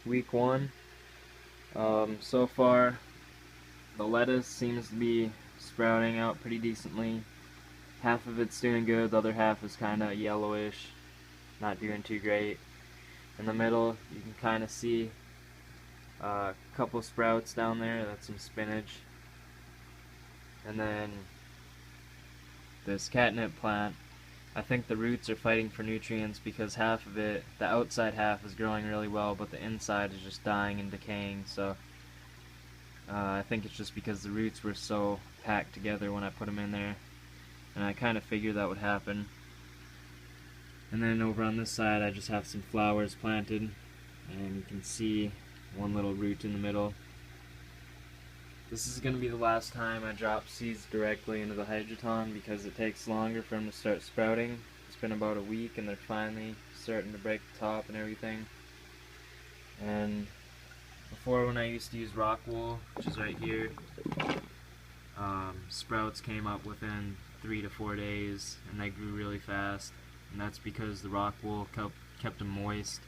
week 1. So far, the lettuce seems to be sprouting out pretty decently. Half of it's doing good, the other half is kind of yellowish, not doing too great. In the middle, you can kind of see a couple sprouts down there, that's some spinach. And then this catnip plant, I think the roots are fighting for nutrients because half of it, the outside half is growing really well, but the inside is just dying and decaying, so I think it's just because the roots were so packed together when I put them in there, and I kind of figured that would happen. And then over on this side I just have some flowers planted, and you can see one little root in the middle. This is going to be the last time I drop seeds directly into the hydroton because it takes longer for them to start sprouting. It's been about a week and they're finally starting to break the top and everything. And before, when I used to use rock wool, which is right here, sprouts came up within 3 to 4 days and they grew really fast, and that's because the rock wool kept them moist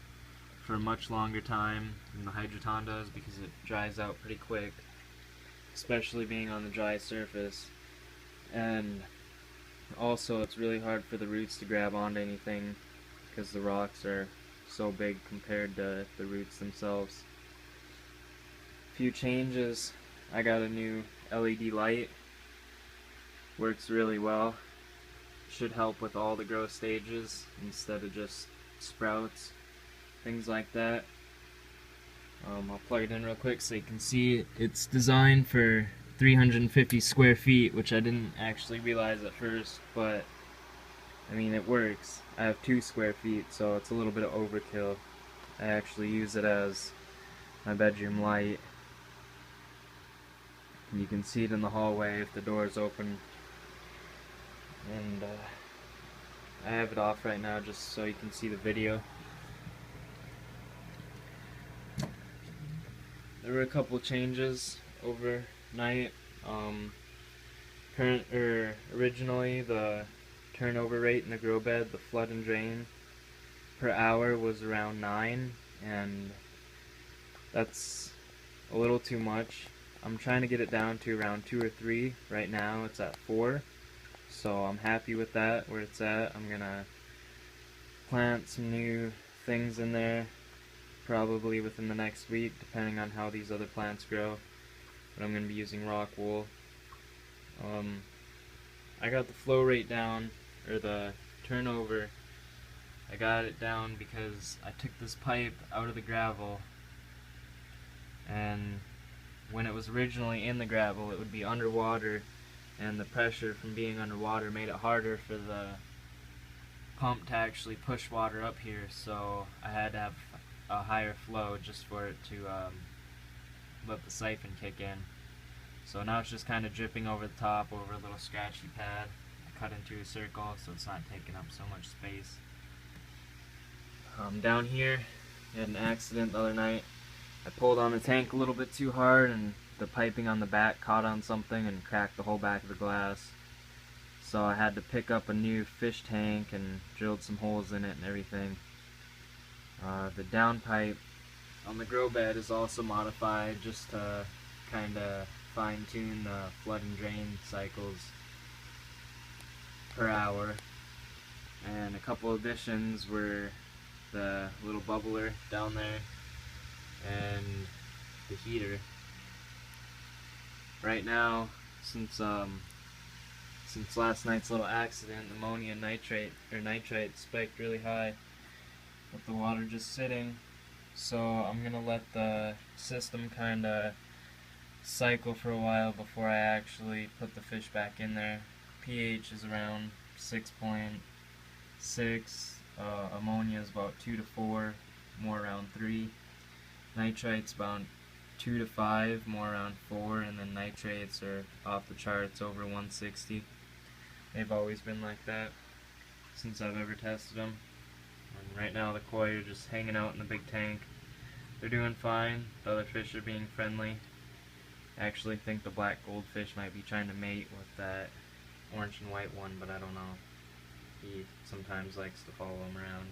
for a much longer time than the hydroton does, because it dries out pretty quick, especially being on the dry surface. And also it's really hard for the roots to grab onto anything because the rocks are so big compared to the roots themselves. Few changes: I got a new LED light, works really well, should help with all the growth stages instead of just sprouts, things like that. I'll plug it in real quick so you can see it. It's designed for 350 square feet, which I didn't actually realize at first, but I mean, it works. I have 2 square feet, so it's a little bit of overkill. I actually use it as my bedroom light. And you can see it in the hallway if the door is open. And I have it off right now just so you can see the video. There were a couple changes overnight. Originally the turnover rate in the grow bed, the flood and drain per hour, was around 9, and that's a little too much. I'm trying to get it down to around 2 or 3. Right now it's at 4, so I'm happy with that, where it's at. I'm gonna plant some new things in there probably within the next week, depending on how these other plants grow. But I'm going to be using rock wool. I got the flow rate down, or the turnover. I got it down because I took this pipe out of the gravel, and when it was originally in the gravel it would be underwater, and the pressure from being underwater made it harder for the pump to actually push water up here, so I had to have a higher flow just for it to let the siphon kick in. So now it's just kind of dripping over the top over a little scratchy pad. I cut into a circle so it's not taking up so much space. Down here, I had an accident the other night. I pulled on the tank a little bit too hard and the piping on the back caught on something and cracked the whole back of the glass. So I had to pick up a new fish tank and drilled some holes in it and everything. The downpipe on the grow bed is also modified just to kind of fine-tune the flood and drain cycles per hour. And a couple additions were the little bubbler down there and the heater. Right now, since last night's little accident, ammonia and nitrite spiked really high with the water just sitting, so I'm gonna let the system kinda cycle for a while before I actually put the fish back in there. pH is around 6.6, ammonia is about 2 to 4, more around 3, nitrite's about 2 to 5, more around 4, and then nitrates are off the charts over 160. They've always been like that since I've ever tested them. And right now the koi are just hanging out in the big tank. They're doing fine. The other fish are being friendly. I actually think the black goldfish might be trying to mate with that orange and white one, but I don't know. He sometimes likes to follow them around.